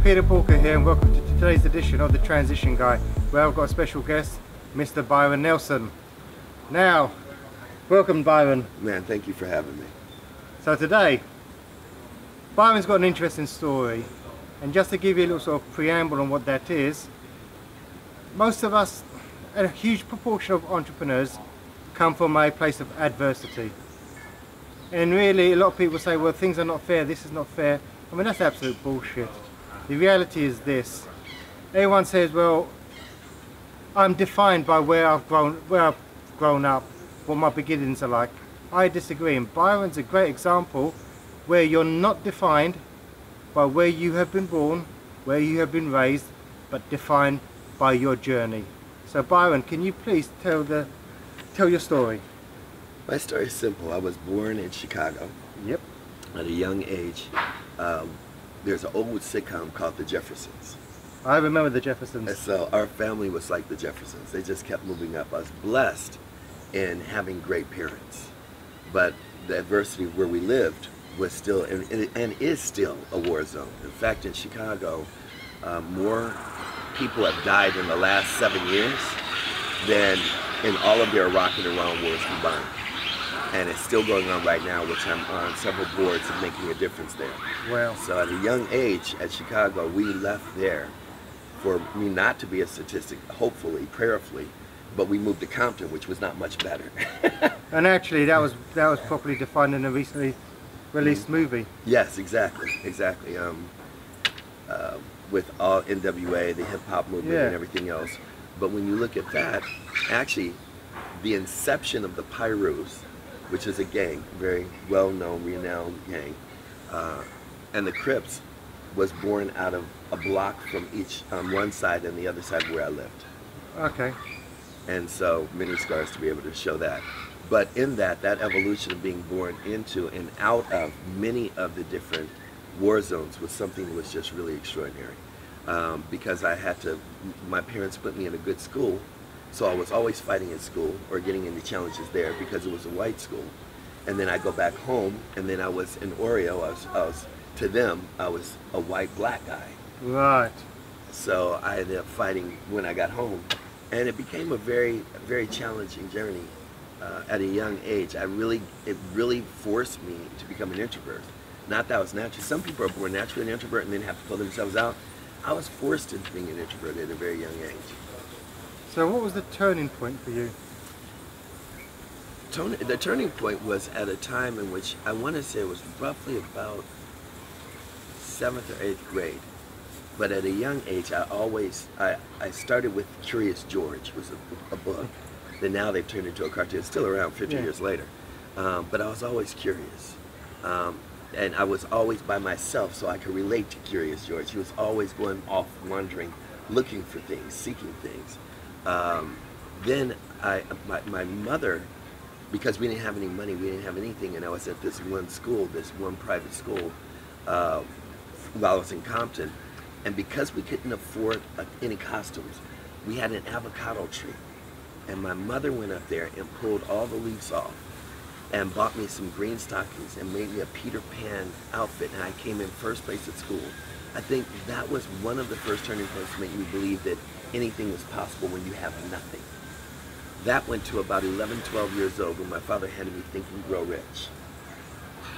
Peter Boolkah here, and welcome to today's edition of The Transition Guy, where I've got a special guest, Mr. Byron Nelson. Now, welcome Byron. Man, thank you for having me. So today, Byron's got an interesting story, and just to give you a little sort of preamble on what that is, most of us, a huge proportion of entrepreneurs, come from a place of adversity. And really, a lot of people say, well, things are not fair, this is not fair. I mean, that's absolute bullshit. The reality is this. Everyone says, well, I'm defined by where I've grown up, what my beginnings are like. I disagree, and Byron's a great example where you're not defined by where you have been born, where you have been raised, but defined by your journey. So Byron, can you please tell your story? My story is simple. I was born in Chicago. Yep. At a young age. There's an old sitcom called The Jeffersons. I remember The Jeffersons. And so our family was like The Jeffersons. They just kept moving up. I was blessed in having great parents. But the adversity where we lived was still, and is still, a war zone. In fact, in Chicago, more people have died in the last 7 years than in all of their Iraq and Iran wars combined. And it's still going on right now, which I'm on several boards and making a difference there. Well, so at a young age at Chicago, we left there for me not to be a statistic, hopefully, prayerfully, but we moved to Compton, which was not much better. And actually, that was properly defined in a recently released movie. Yes, exactly. With all NWA, the hip hop movement, and everything else. But when you look at that, actually, the inception of the Pyrus, which is a gang, very well-known, renowned gang, and the Crips was born out of a block from each on one side and the other side where I lived. Okay. And so many scars to be able to show that. But in that evolution of being born into and out of many of the different war zones was something that was just really extraordinary. Because my parents put me in a good school, so I was always fighting in school or getting into challenges there because it was a white school. And then I go back home, and then I was in Oreo. To them, I was a white black guy. Right. So I ended up fighting when I got home, and it became a very, very challenging journey. At a young age, it really forced me to become an introvert. Not that I was natural. Some people are born naturally an introvert and then have to pull themselves out. I was forced into being an introvert at a very young age. So what was the turning point for you? The turning point was at a time in which I want to say it was roughly about 7th or 8th grade. But at a young age, I started with Curious George, was a book that now they've turned into a cartoon. It's still around 50 years later. But I was always curious. And I was always by myself, so I could relate to Curious George. He was always going off wandering, looking for things, seeking things. Then my mother, because we didn't have any money, we didn't have anything, and I was at this one school, this one private school, while I was in Compton, and because we couldn't afford any costumes, we had an avocado tree, and my mother went up there and pulled all the leaves off and bought me some green stockings and made me a Peter Pan outfit, and I came in first place at school. I think that was one of the first turning points to make me believe that anything was possible when you have nothing. That went to about 11, 12 years old when my father handed me Think and Grow Rich.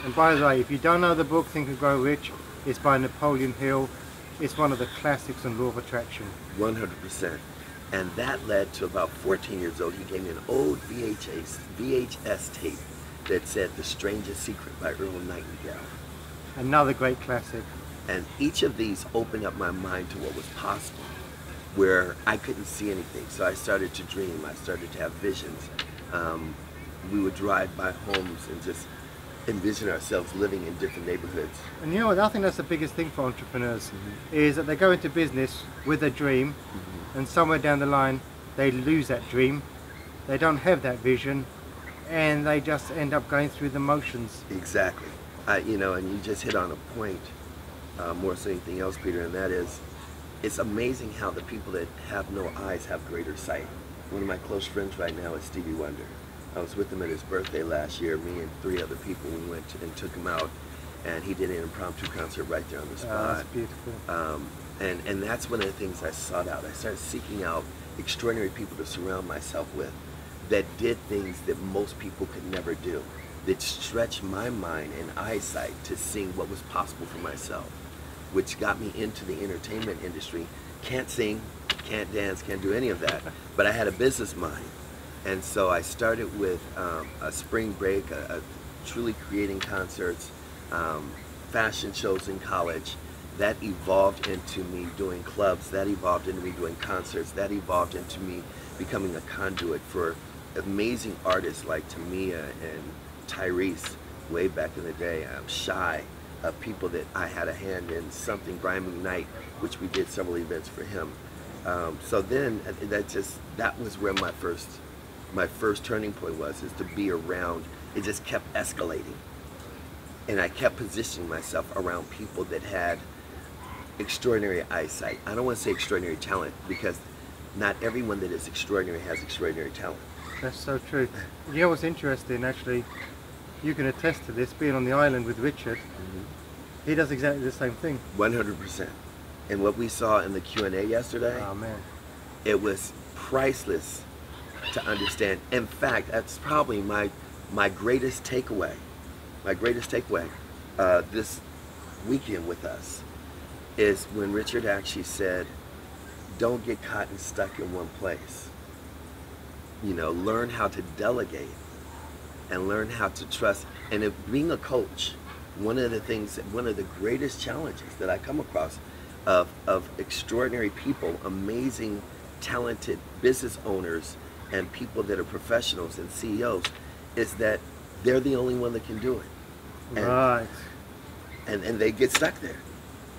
And by the way, if you don't know the book Think and Grow Rich, it's by Napoleon Hill. It's one of the classics on law of attraction. 100%. And that led to about 14 years old, he gave me an old VHS tape that said The Strangest Secret by Earl Nightingale. Another great classic. And each of these opened up my mind to what was possible, where I couldn't see anything. So I started to dream, I started to have visions. We would drive by homes and just envision ourselves living in different neighborhoods. And you know what, I think that's the biggest thing for entrepreneurs, is that they go into business with a dream, and somewhere down the line they lose that dream, they don't have that vision, and they just end up going through the motions. Exactly. And you just hit on a point more so than anything else, Peter, and that is, it's amazing how the people that have no eyes have greater sight. One of my close friends right now is Stevie Wonder. I was with him at his birthday last year. Me and 3 other people, we went and took him out. and he did an impromptu concert right there on the Oh, spot. that's beautiful. And that's one of the things I sought out. I started seeking out extraordinary people to surround myself with that did things that most people could never do, that stretched my mind and eyesight to seeing what was possible for myself, which got me into the entertainment industry. Can't sing, can't dance, can't do any of that, but I had a business mind. And so I started with a spring break, truly creating concerts, fashion shows in college. That evolved into me doing clubs, that evolved into me doing concerts, that evolved into me becoming a conduit for amazing artists like Tamia and Tyrese way back in the day. I'm shy of people that I had a hand in, something, Brian McKnight, which we did several events for him. So then that was where my first turning point was, is to be around. It just kept escalating. And I kept positioning myself around people that had extraordinary eyesight. I don't want to say extraordinary talent, because not everyone that is extraordinary has extraordinary talent. That's so true. You know what's interesting, actually, you can attest to this, being on the island with Richard, he does exactly the same thing. 100%. And what we saw in the Q&A yesterday, Oh man, it was priceless to understand. In fact, that's probably my greatest takeaway. My greatest takeaway this weekend with us is when Richard actually said, don't get caught and stuck in one place. You know, learn how to delegate and learn how to trust. And if being a coach, one of the greatest challenges that I come across of extraordinary people, amazing, talented business owners and people that are professionals and CEOs, is that they're the only one that can do it. right. And they get stuck there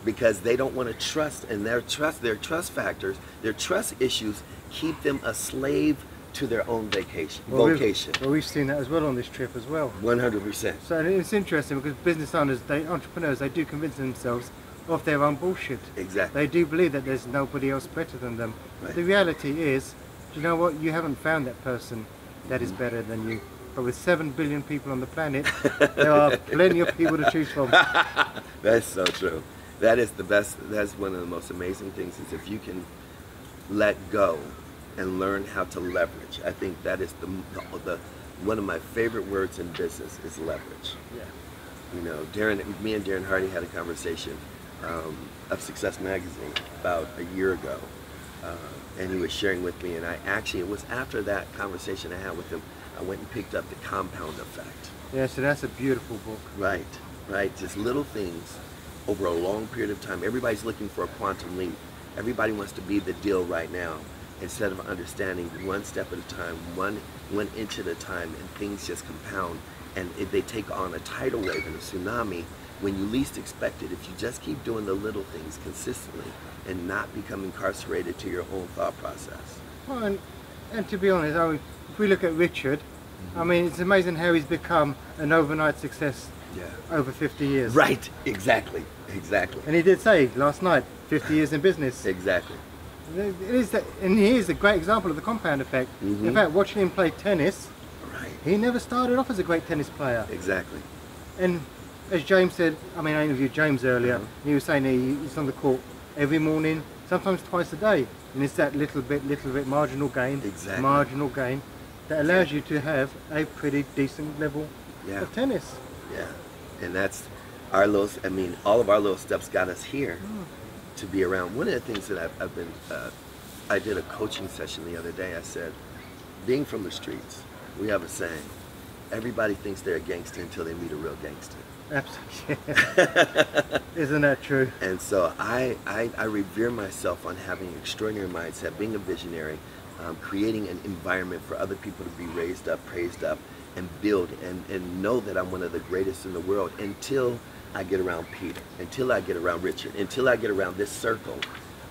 because they don't want to trust, and their trust factors, their trust issues keep them a slave to their own vocation. Well, we've seen that as well on this trip as well. 100%. So it's interesting because business owners, entrepreneurs, they do convince themselves of their own bullshit. Exactly. They do believe that there's nobody else better than them. Right. But the reality is, do you know what? You haven't found that person that is better than you. But with 7 billion people on the planet, there are plenty of people to choose from. That's so true. That is the best. That's one of the most amazing things, is if you can let go and learn how to leverage. I think that is the one of my favorite words in business is leverage. Yeah. You know, me and Darren Hardy had a conversation of Success Magazine about a year ago, and he was sharing with me, and it was after that conversation I had with him, I went and picked up The Compound Effect. Yeah, so that's a beautiful book. Right, right. Just little things over a long period of time. Everybody's looking for a quantum leap. Everybody wants to be the deal right now, instead of understanding one step at a time, one inch at a time, and things just compound. And if they take on a tidal wave and a tsunami when you least expect it, if you just keep doing the little things consistently and not become incarcerated to your own thought process. Well, and to be honest, I mean, if we look at Richard, I mean, it's amazing how he's become an overnight success over 50 years. Right, exactly, exactly. And he did say last night, 50 years in business. Exactly. It is that, and he is a great example of the compound effect. In fact, watching him play tennis, Right. he never started off as a great tennis player. Exactly. And as James said, I mean, I interviewed James earlier, and he was saying he's on the court every morning, sometimes twice a day. And it's that little bit marginal gain, that allows you to have a pretty decent level of tennis. Yeah, and that's our little, I mean, all of our little steps got us here to be around. One of the things that I've been, I did a coaching session the other day. I said, being from the streets, we have a saying, everybody thinks they're a gangster until they meet a real gangster. Absolutely. Isn't that true? And so I revere myself on having an extraordinary mindset, being a visionary, creating an environment for other people to be raised up, praised up, and build, and know that I'm one of the greatest in the world until I get around Peter, until I get around Richard, until I get around this circle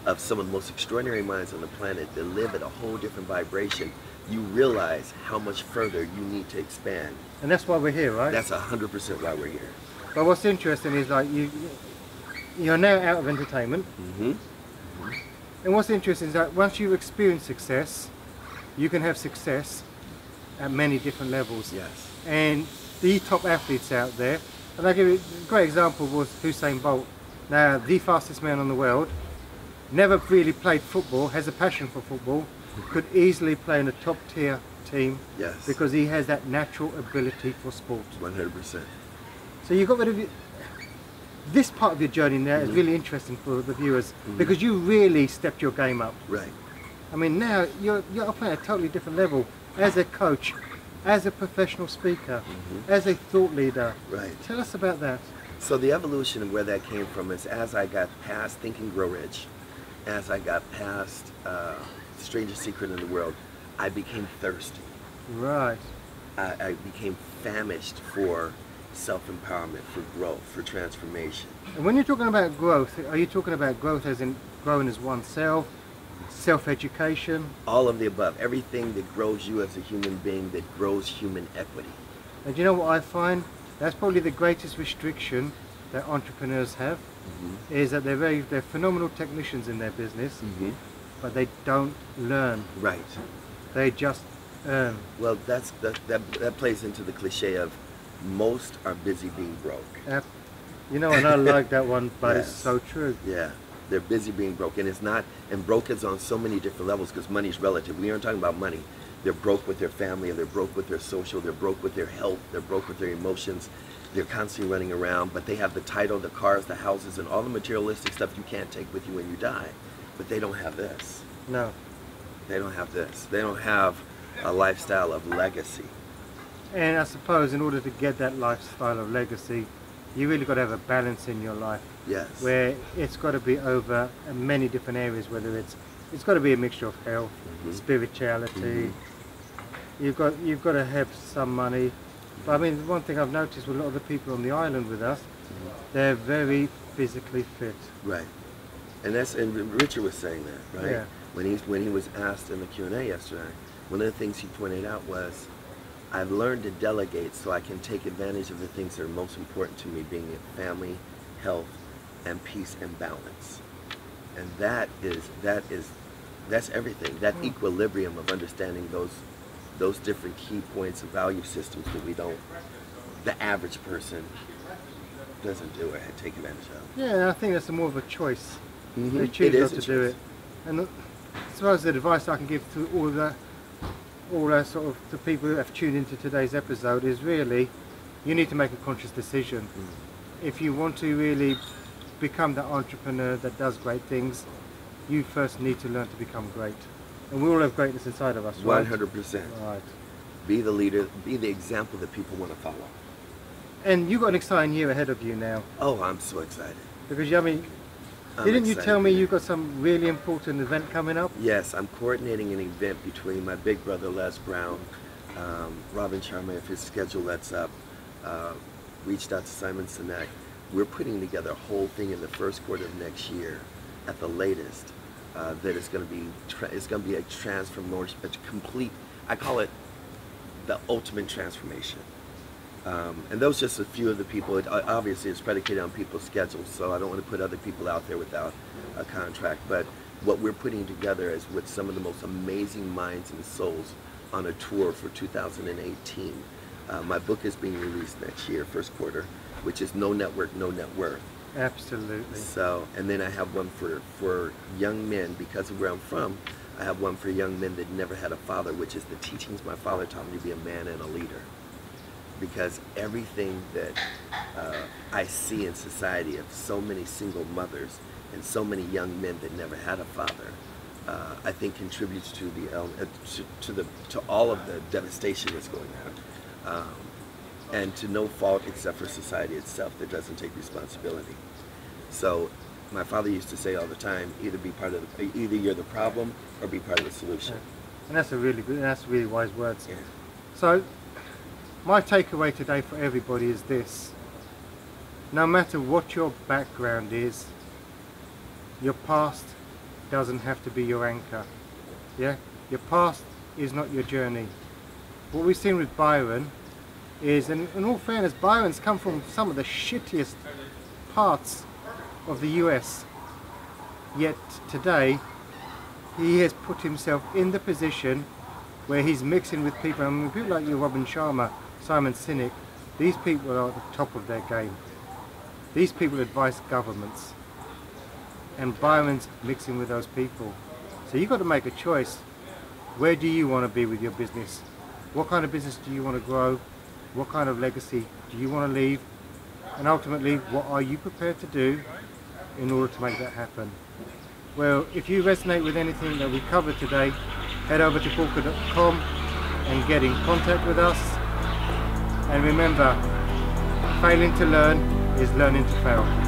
of some of the most extraordinary minds on the planet that live at a whole different vibration. You realize how much further you need to expand. And that's why we're here, right? That's 100% why we're here. But what's interesting is, like, you're now out of entertainment. And what's interesting is that once you experience success, you can have success at many different levels. Yes. And the top athletes out there, And I give you a great example was Usain Bolt. Now, the fastest man on the world, never really played football, has a passion for football, could easily play in a top tier team Yes. because he has that natural ability for sport. 100%. So you got rid of this part of your journey now is really interesting for the viewers because you really stepped your game up. Right. I mean, now you're playing at a totally different level as a coach, as a professional speaker, as a thought leader. Right. Tell us about that. So the evolution of where that came from is as I got past Think and Grow Rich, as I got past Strangest Secret in the World, I became thirsty. Right. I became famished for self-empowerment, for growth, for transformation. And when you're talking about growth, are you talking about growth as in growing as oneself, self-education? All of the above. Everything that grows you as a human being, that grows human equity. And you know what I find? That's probably the greatest restriction that entrepreneurs have, is that they're phenomenal technicians in their business, but they don't learn. Right. They just earn. Well, that plays into the cliche of most are busy being broke. You know, and I like that one, but Yes. it's so true. Yeah, they're busy being broke, and it's not. And broke is on so many different levels because money's relative. We aren't talking about money. They're broke with their family, or they're broke with their social. They're broke with their health. They're broke with their emotions. They're constantly running around, but they have the title, the cars, the houses, and all the materialistic stuff you can't take with you when you die. But they don't have this. No. They don't have this. They don't have a lifestyle of legacy. And I suppose in order to get that lifestyle of legacy, you really got to have a balance in your life. Yes. Where it's got to be over many different areas, whether it's got to be a mixture of health, spirituality. You've got to have some money. But I mean, one thing I've noticed with a lot of the people on the island with us, they're very physically fit. Right. And Richard was saying that, right? Yeah. When he was asked in the Q&A yesterday, one of the things he pointed out was, I've learned to delegate so I can take advantage of the things that are most important to me, being in family, health, and peace and balance. And that's everything. That equilibrium of understanding those different key points of value systems that the average person doesn't do or take advantage of. Yeah, I think that's more of a choice. They choose It not is to a do choice. it. And I suppose the advice I can give to all that sort of the people who have tuned into today's episode is really, you need to make a conscious decision. If you want to really become the entrepreneur that does great things, you first need to learn to become great. And we all have greatness inside of us, right? 100%. Right. Be the leader, be the example that people want to follow. And you've got an exciting year ahead of you now. Oh, I'm so excited. Because, I mean, I'm didn't you excited tell me for you've got some really important event coming up? Yes, I'm coordinating an event between my big brother Les Brown, Robin Sharma, if his schedule lets up, reached out to Simon Sinek. We're putting together a whole thing in the first quarter of next year, at the latest. That is going to be a transformation, a complete. I call it the ultimate transformation. And those just a few of the people. Obviously, it's predicated on people's schedules, so I don't want to put other people out there without a contract. But what we're putting together is with some of the most amazing minds and souls on a tour for 2018. My book is being released next year, first quarter, which is No Network, No Net Worth. Absolutely. So, and then I have one for young men, because of where I'm from. I have one for young men that never had a father, which is the teachings my father taught me to be a man and a leader. Because everything that I see in society of so many single mothers and so many young men that never had a father, I think contributes to to all of the devastation that's going on. And to no fault except for society itself that doesn't take responsibility. So my father used to say all the time, either you're the problem or be part of the solution. And that's that's really wise words. Yeah. So my takeaway today for everybody is this: no matter what your background is, your past doesn't have to be your anchor. Yeah, your past is not your journey. What we've seen with Byron is, and in all fairness, Byron's come from some of the shittiest parts of the US, yet today he has put himself in the position where he's mixing with people. I mean, people like you, Robin Sharma, Simon Sinek, These people are at the top of their game. These people advise governments, and Byron's mixing with those people. So you've got to make a choice. Where do you want to be with your business? What kind of business do you want to grow? What kind of legacy do you want to leave? And ultimately, what are you prepared to do in order to make that happen? Well, if you resonate with anything that we covered today, head over to Boolkah.com and get in contact with us. And remember, failing to learn is learning to fail.